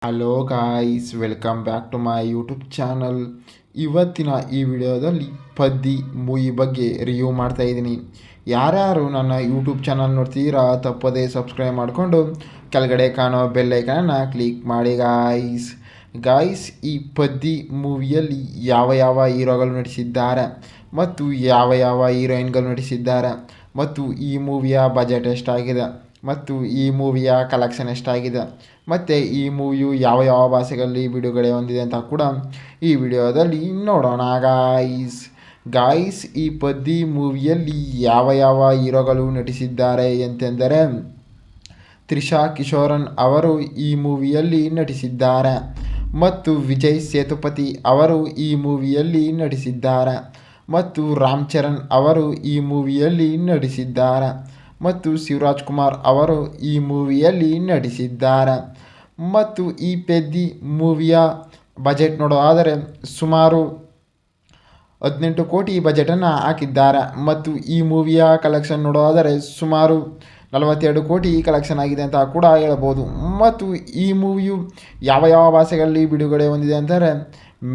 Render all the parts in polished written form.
Hello guys, welcome back to my YouTube channel. ಇವತ್ತಿನ ಈ ವಿಡಿಯೋದಲ್ಲಿ ಪದ್ದಿ ಮೂವಿ ಬಗ್ಗೆ ರಿವ್ಯೂ ಮಾಡ್ತಾ ಇದ್ದೀನಿ. ಯಾರ್ಯಾರು ನನ್ನ ಯೂಟ್ಯೂಬ್ ಚಾನಲ್ ನೋಡ್ತೀರಾ ತಪ್ಪದೇ ಸಬ್ಸ್ಕ್ರೈಬ್ ಮಾಡಿಕೊಂಡು ಕೆಳಗಡೆ ಕಾಣೋ ಬೆಲ್ಲೈಕನನ್ನು ಕ್ಲಿಕ್ ಮಾಡಿ ಗಾಯ್ಸ್. ಈ ಪದ್ದಿ ಮೂವಿಯಲ್ಲಿ ಯಾವ ಯಾವ ಹೀರೋಗಳು ನಟಿಸಿದ್ದಾರೆ ಮತ್ತು ಯಾವ ಯಾವ ಹೀರೋಯಿನ್ಗಳು ನಟಿಸಿದ್ದಾರೆ ಮತ್ತು ಈ ಮೂವಿಯ ಬಜೆಟ್ ಎಷ್ಟಾಗಿದೆ ಮತ್ತು ಈ ಮೂವಿಯ ಕಲೆಕ್ಷನ್ ಎಷ್ಟಾಗಿದೆ ಮತ್ತು ಈ ಮೂವಿಯು ಯಾವ ಯಾವ ಭಾಷೆಗಳಲ್ಲಿ ಬಿಡುಗಡೆ ಹೊಂದಿದೆ ಅಂತ ಕೂಡ ಈ ವಿಡಿಯೋದಲ್ಲಿ ನೋಡೋಣ ಗಾಯ್ಸ್. ಈ ಪದ್ದಿ ಮೂವಿಯಲ್ಲಿ ಯಾವ ಯಾವ ಹೀರೋಗಳು ನಟಿಸಿದ್ದಾರೆ ಎಂತೆಂದರೆ, ತ್ರಿಷಾ ಕಿಶೋರನ್ ಅವರು ಈ ಮೂವಿಯಲ್ಲಿ ನಟಿಸಿದ್ದಾರೆ ಮತ್ತು ವಿಜಯ್ ಸೇತುಪತಿ ಅವರು ಈ ಮೂವಿಯಲ್ಲಿ ನಟಿಸಿದ್ದಾರೆ ಮತ್ತು ರಾಮ್ ಚರಣ್ ಅವರು ಈ ಮೂವಿಯಲ್ಲಿ ನಟಿಸಿದ್ದಾರೆ ಮತ್ತು ಶಿವರಾಜ್ ಕುಮಾರ್ ಅವರು ಈ ಮೂವಿಯಲ್ಲಿ ನಟಿಸಿದ್ದಾರೆ. ಮತ್ತು ಈ ಪೆದ್ದಿ ಮೂವಿಯ ಬಜೆಟ್ ನೋಡೋದಾದರೆ ಸುಮಾರು 18 ಕೋಟಿ ಬಜೆಟನ್ನು ಹಾಕಿದ್ದಾರೆ ಮತ್ತು ಈ ಮೂವಿಯ ಕಲೆಕ್ಷನ್ ನೋಡೋದಾದರೆ ಸುಮಾರು 42 ಕೋಟಿ ಕಲೆಕ್ಷನ್ ಆಗಿದೆ ಅಂತ ಕೂಡ ಹೇಳ್ಬೋದು. ಮತ್ತು ಈ ಮೂವಿಯು ಯಾವ ಯಾವ ಭಾಷೆಗಳಲ್ಲಿ ಬಿಡುಗಡೆ ಹೊಂದಿದೆ ಅಂದರೆ,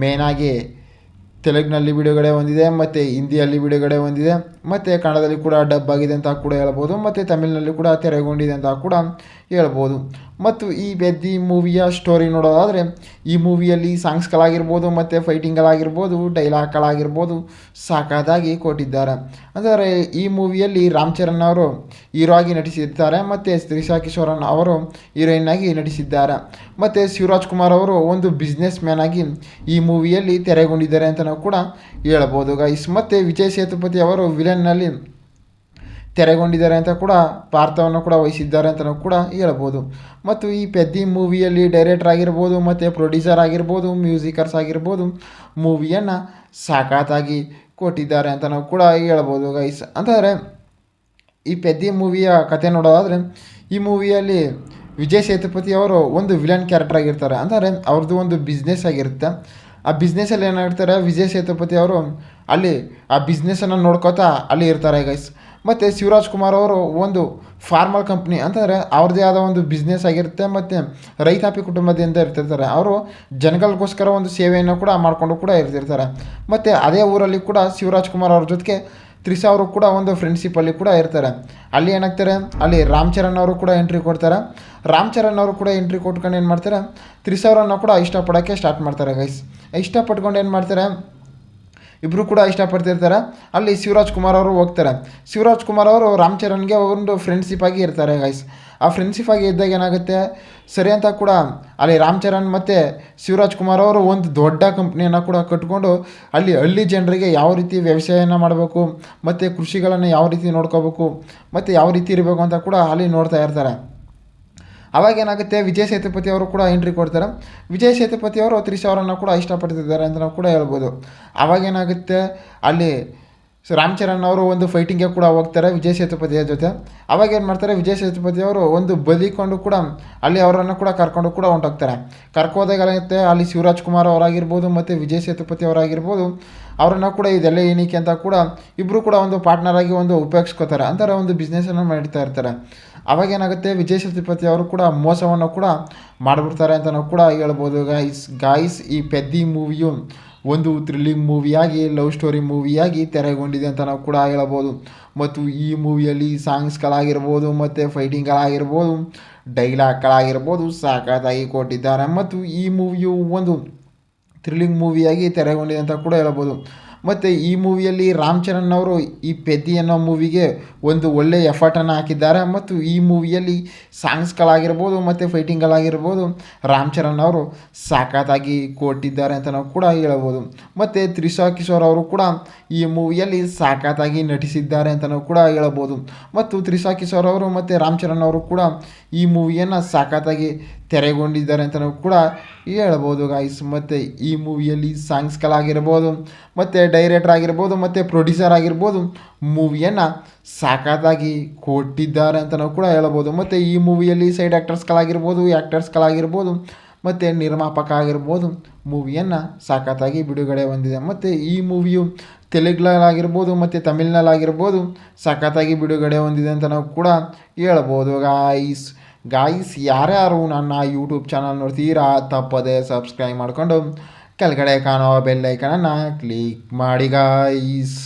ಮೇನಾಗಿ ತೆಲುಗಿನಲ್ಲಿ ಬಿಡುಗಡೆ ಹೊಂದಿದೆ ಮತ್ತು ಹಿಂದಿಯಲ್ಲಿ ಬಿಡುಗಡೆ ಹೊಂದಿದೆ ಮತ್ತು ಕನ್ನಡದಲ್ಲಿ ಕೂಡ ಡಬ್ ಆಗಿದೆ ಅಂತ ಕೂಡ ಹೇಳ್ಬೋದು ಮತ್ತು ತಮಿಳಿನಲ್ಲಿ ಕೂಡ ತೆರೆಗೊಂಡಿದೆ ಅಂತ ಕೂಡ ಹೇಳ್ಬೋದು. ಮತ್ತು ಈ ಪೆದ್ದಿ ಮೂವಿಯ ಸ್ಟೋರಿ ನೋಡೋದಾದರೆ, ಈ ಮೂವಿಯಲ್ಲಿ ಸಾಂಗ್ಸ್ಗಳಾಗಿರ್ಬೋದು ಮತ್ತು ಫೈಟಿಂಗ್ಗಳಾಗಿರ್ಬೋದು, ಡೈಲಾಗ್ಗಳಾಗಿರ್ಬೋದು ಸಾಕಾದಾಗಿ ಕೊಟ್ಟಿದ್ದಾರೆ. ಅಂದರೆ ಈ ಮೂವಿಯಲ್ಲಿ ರಾಮ್ ಚರಣ್ ಅವರು ಹೀರೋ ಆಗಿ ನಟಿಸಿದ್ದಾರೆ ಮತ್ತು ತ್ರಿಷಾ ಕಿಶೋರನ್ ಅವರು ಹೀರೋಯಿನ್ ಆಗಿ ನಟಿಸಿದ್ದಾರೆ ಮತ್ತು ಶಿವರಾಜ್ ಕುಮಾರ್ ಅವರು ಒಂದು ಬಿಸ್ನೆಸ್ ಮ್ಯಾನ್ ಆಗಿ ಈ ಮೂವಿಯಲ್ಲಿ ತೆರೆಗೊಂಡಿದ್ದಾರೆ ಅಂತ ನಾವು ಕೂಡ ಹೇಳ್ಬೋದು ಗೈಸ್. ಮತ್ತು ವಿಜಯ್ ಸೇತುಪತಿ ಅವರು ವಿಲನ್ನಲ್ಲಿ ತೆರೆಗೊಂಡಿದ್ದಾರೆ ಅಂತ ಕೂಡ ಪಾತ್ರವನ್ನು ಕೂಡ ವಹಿಸಿದ್ದಾರೆ ಅಂತ ನಾವು ಕೂಡ ಹೇಳ್ಬೋದು. ಮತ್ತು ಈ ಪೆದ್ದಿ ಮೂವಿಯಲ್ಲಿ ಡೈರೆಕ್ಟರ್ ಆಗಿರ್ಬೋದು ಮತ್ತು ಪ್ರೊಡ್ಯೂಸರ್ ಆಗಿರ್ಬೋದು, ಮ್ಯೂಸಿಕರ್ಸ್ ಆಗಿರ್ಬೋದು ಮೂವಿಯನ್ನು ಸಾಕಾತಾಗಿ ಕೊಟ್ಟಿದ್ದಾರೆ ಅಂತ ನಾವು ಕೂಡ ಹೇಳ್ಬೋದು ಗೈಸ್. ಅಂತಂದರೆ ಈ ಪೆದ್ದಿ ಮೂವಿಯ ಕತೆ ನೋಡೋದಾದರೆ, ಈ ಮೂವಿಯಲ್ಲಿ ವಿಜಯ್ ಸೇತುಪತಿ ಅವರು ಒಂದು ವಿಲನ್ ಕ್ಯಾರೆಕ್ಟರ್ ಆಗಿರ್ತಾರೆ. ಅಂದರೆ ಅವ್ರದ್ದು ಒಂದು ಬಿಸ್ನೆಸ್ ಆಗಿರುತ್ತೆ. ಆ ಬಿಸ್ನೆಸ್ಸಲ್ಲಿ ಏನಾಗಿರ್ತಾರೆ, ವಿಜಯ್ ಸೇತುಪತಿ ಅವರು ಅಲ್ಲಿ ಆ ಬಿಸ್ನೆಸ್ಸನ್ನು ನೋಡ್ಕೋತಾ ಅಲ್ಲಿ ಇರ್ತಾರೆ ಗೈಸ್. ಮತ್ತು ಶಿವರಾಜ್ ಕುಮಾರ್ ಅವರು ಒಂದು ಫಾರ್ಮಲ್ ಕಂಪ್ನಿ, ಅಂತಂದರೆ ಅವ್ರದ್ದೇ ಆದ ಒಂದು ಬಿಸ್ನೆಸ್ ಆಗಿರುತ್ತೆ ಮತ್ತು ರೈತಾಪಿ ಕುಟುಂಬದಿಂದ ಇರ್ತಿರ್ತಾರೆ. ಅವರು ಜನಗಳಿಗೋಸ್ಕರ ಒಂದು ಸೇವೆಯನ್ನು ಕೂಡ ಮಾಡಿಕೊಂಡು ಕೂಡ ಇರ್ತಿರ್ತಾರೆ. ಮತ್ತು ಅದೇ ಊರಲ್ಲಿ ಕೂಡ ಶಿವರಾಜ್ ಕುಮಾರ್ ಅವ್ರ ಜೊತೆಗೆ ತ್ರಿಷಾ ಅವರು ಕೂಡ ಒಂದು ಫ್ರೆಂಡ್ಶಿಪ್ಪಲ್ಲಿ ಕೂಡ ಇರ್ತಾರೆ. ಅಲ್ಲಿ ಏನಾಗ್ತಾರೆ, ಅಲ್ಲಿ ರಾಮ್ ಚರಣ್ ಅವರು ಕೂಡ ಎಂಟ್ರಿ ಕೊಡ್ತಾರೆ. ರಾಮ್ ಚರಣ್ ಅವರು ಕೂಡ ಎಂಟ್ರಿ ಕೊಟ್ಕೊಂಡು ಏನು ಮಾಡ್ತಾರೆ, ತ್ರಿಷಾ ಅವರನ್ನು ಕೂಡ ಇಷ್ಟಪಡೋಕ್ಕೆ ಸ್ಟಾರ್ಟ್ ಮಾಡ್ತಾರೆ ಗೈಸ್. ಇಷ್ಟಪಟ್ಕೊಂಡು ಏನು ಮಾಡ್ತಾರೆ, ಇಬ್ಬರು ಕೂಡ ಇಷ್ಟಪಡ್ತಿರ್ತಾರೆ. ಅಲ್ಲಿ ಶಿವರಾಜ್ ಕುಮಾರ್ ಅವರು ಹೋಗ್ತಾರೆ. ಶಿವರಾಜ್ ಕುಮಾರ್ ಅವರು ರಾಮ್ ಚರಣ್ಗೆ ಒಂದು ಫ್ರೆಂಡ್ಶಿಪ್ ಆಗಿ ಇರ್ತಾರೆ ಗೈಸ್. ಆ ಫ್ರೆಂಡ್ಶಿಪ್ ಆಗಿ ಇದ್ದಾಗ ಏನಾಗುತ್ತೆ, ಸರಿ ಅಂತ ಕೂಡ ಅಲ್ಲಿ ರಾಮ್ ಚರಣ್ ಮತ್ತು ಶಿವರಾಜ್ ಕುಮಾರ್ ಅವರು ಒಂದು ದೊಡ್ಡ ಕಂಪ್ನಿಯನ್ನು ಕೂಡ ಕಟ್ಕೊಂಡು ಅಲ್ಲಿ ಹಳ್ಳಿ ಜನರಿಗೆ ಯಾವ ರೀತಿ ವ್ಯವಸಾಯನ ಮಾಡಬೇಕು ಮತ್ತು ಕೃಷಿಗಳನ್ನು ಯಾವ ರೀತಿ ನೋಡ್ಕೋಬೇಕು ಮತ್ತು ಯಾವ ರೀತಿ ಇರಬೇಕು ಅಂತ ಕೂಡ ಅಲ್ಲಿ ನೋಡ್ತಾ ಇರ್ತಾರೆ. ಅವಾಗೇನಾಗುತ್ತೆ, ವಿಜಯ್ ಸೇತುಪತಿ ಅವರು ಕೂಡ ಎಂಟ್ರಿ ಕೊಡ್ತಾರೆ. ವಿಜಯ್ ಸೇತುಪತಿ ಅವರು ತ್ರಿಷಾ ಅವರನ್ನು ಕೂಡ ಇಷ್ಟಪಡ್ತಿದ್ದಾರೆ ಅಂತ ನಾವು ಕೂಡ ಹೇಳ್ಬೋದು. ಅವಾಗೇನಾಗುತ್ತೆ, ಅಲ್ಲಿ ರಾಮ್ ಚರಣ್ ಅವರು ಒಂದು ಫೈಟಿಂಗ್ಗೆ ಕೂಡ ಹೋಗ್ತಾರೆ ವಿಜಯ್ ಸೇತುಪತಿಯ ಜೊತೆ. ಅವಾಗ ಏನು ಮಾಡ್ತಾರೆ, ವಿಜಯ್ ಸೇತುಪತಿ ಅವರು ಒಂದು ಬಲಿಕೊಂಡು ಕೂಡ ಅಲ್ಲಿ ಅವರನ್ನು ಕೂಡ ಕರ್ಕೊಂಡು ಕೂಡ ಹೊಂಟೋಗ್ತಾರೆ. ಕರ್ಕೋದಾಗ ಏನಾಗುತ್ತೆ, ಅಲ್ಲಿ ಶಿವರಾಜ್ ಕುಮಾರ್ ಅವರಾಗಿರ್ಬೋದು ಮತ್ತು ವಿಜಯ್ ಸೇತುಪತಿ ಅವರಾಗಿರ್ಬೋದು ಅವರನ್ನು ಕೂಡ ಇದೆಲ್ಲ ಏನಕ್ಕೆ ಅಂತ ಕೂಡ ಇಬ್ಬರು ಕೂಡ ಒಂದು ಪಾರ್ಟ್ನರ್ ಆಗಿ ಒಂದು ಉಪಯೋಗಿಸ್ಕೋತಾರೆ. ಅಂತಾರೆ ಒಂದು ಬಿಸ್ನೆಸ್ಸನ್ನು ಮಾಡ್ತಾ ಇರ್ತಾರೆ. ಅವಾಗೇನಾಗುತ್ತೆ, ವಿಜಯ್ ಸೇತುಪತಿ ಅವರು ಕೂಡ ಮೋಸವನ್ನು ಕೂಡ ಮಾಡಿಬಿಡ್ತಾರೆ ಅಂತ ನಾವು ಕೂಡ ಹೇಳ್ಬೋದು ಗಾಯ್ಸ್. ಈ ಪೆದ್ದಿ ಮೂವಿಯು ಒಂದು ಥ್ರಿಲ್ಲಿಂಗ್ ಮೂವಿಯಾಗಿ, ಲವ್ ಸ್ಟೋರಿ ಮೂವಿಯಾಗಿ ತೆರೆಗೊಂಡಿದೆ ಅಂತ ನಾವು ಕೂಡ ಹೇಳ್ಬೋದು. ಮತ್ತು ಈ ಮೂವಿಯಲ್ಲಿ ಸಾಂಗ್ಸ್ಗಳಾಗಿರ್ಬೋದು ಮತ್ತು ಫೈಟಿಂಗ್ಗಳಾಗಿರ್ಬೋದು, ಡೈಲಾಗ್ಗಳಾಗಿರ್ಬೋದು ಸಾಕಾಗಿ ಕೊಟ್ಟಿದ್ದಾರೆ. ಮತ್ತು ಈ ಮೂವಿಯು ಒಂದು ಥ್ರಿಲ್ಲಿಂಗ್ ಮೂವಿಯಾಗಿ ತೆರೆಗೊಂಡಿದೆ ಅಂತ ಕೂಡ ಹೇಳ್ಬೋದು. ಮತ್ತು ಈ ಮೂವಿಯಲ್ಲಿ ರಾಮ್ ಚರಣ್ ಅವರು ಈ ಪೆದ್ದಿ ಅನ್ನೋ ಮೂವಿಗೆ ಒಂದು ಒಳ್ಳೆಯ ಎಫರ್ಟನ್ನು ಹಾಕಿದ್ದಾರೆ. ಮತ್ತು ಈ ಮೂವಿಯಲ್ಲಿ ಸಾಂಗ್ಸ್ಗಳಾಗಿರ್ಬೋದು ಮತ್ತು ಫೈಟಿಂಗ್ಗಳಾಗಿರ್ಬೋದು ರಾಮ್ ಚರಣ್ ಅವರು ಸಾಕಾಗಿ ಕೊಟ್ಟಿದ್ದಾರೆ ಅಂತ ನಾವು ಕೂಡ ಹೇಳ್ಬೋದು. ಮತ್ತು ತ್ರಿಷಾ ಕಿಶೋರ್ ಅವರು ಕೂಡ ಈ ಮೂವಿಯಲ್ಲಿ ಸಾಕಾಗಿ ನಟಿಸಿದ್ದಾರೆ ಅಂತ ನಾವು ಕೂಡ ಹೇಳ್ಬೋದು. ಮತ್ತು ತ್ರಿಷಾ ಕಿಶೋರ್ ಅವರು ಮತ್ತು ರಾಮ್ ಚರಣ್ ಅವರು ಕೂಡ ಈ ಮೂವಿಯನ್ನು ಸಾಕಾಗಿ ತೆರೆಗೊಂಡಿದ್ದಾರೆ ಅಂತ ನಾವು ಕೂಡ ಹೇಳ್ಬೋದು ಗಾಯ್ಸ್. ಮತ್ತು ಈ ಮೂವಿಯಲ್ಲಿ ಸಾಂಗ್ಸ್ಗಳಾಗಿರ್ಬೋದು ಮತ್ತು ಡೈರೆಕ್ಟರ್ ಆಗಿರ್ಬೋದು ಮತ್ತು ಪ್ರೊಡ್ಯೂಸರ್ ಆಗಿರ್ಬೋದು ಮೂವಿಯನ್ನು ಸಾಕಾಗಿ ಕೊಟ್ಟಿದ್ದಾರೆ ಅಂತ ನಾವು ಕೂಡ ಹೇಳ್ಬೋದು. ಮತ್ತು ಈ ಮೂವಿಯಲ್ಲಿ ಸೈಡ್ ಆ್ಯಕ್ಟರ್ಸ್ಗಳಾಗಿರ್ಬೋದು, ಆ್ಯಕ್ಟರ್ಸ್ಗಳಾಗಿರ್ಬೋದು ಮತ್ತು ನಿರ್ಮಾಪಕ ಆಗಿರ್ಬೋದು ಮೂವಿಯನ್ನು ಸಾಕಾಗಿ ಬಿಡುಗಡೆ ಹೊಂದಿದೆ. ಮತ್ತು ಈ ಮೂವಿಯು ತೆಲುಗಿನಲ್ಲಾಗಿರ್ಬೋದು ಮತ್ತು ತಮಿಳ್ನಲ್ಲಾಗಿರ್ಬೋದು ಸಖತ್ತಾಗಿ ಬಿಡುಗಡೆ ಹೊಂದಿದೆ ಅಂತ ನಾವು ಕೂಡ ಹೇಳ್ಬೋದು ಗಾಯ್ಸ್. ಗಾಯ್ಸ್ ಯಾರ್ಯಾರು ನನ್ನ ಯೂಟ್ಯೂಬ್ ಚಾನಲ್ ನೋಡ್ತೀರಾ ತಪ್ಪದೆ ಸಬ್ಸ್ಕ್ರೈಬ್ ಮಾಡಿಕೊಂಡು ಕೆಳಗಡೆ ಕಾಣೋ ಬೆಲ್ ಐಕನನ್ನು ಕ್ಲಿಕ್ ಮಾಡಿ ಗಾಯ್ಸ್.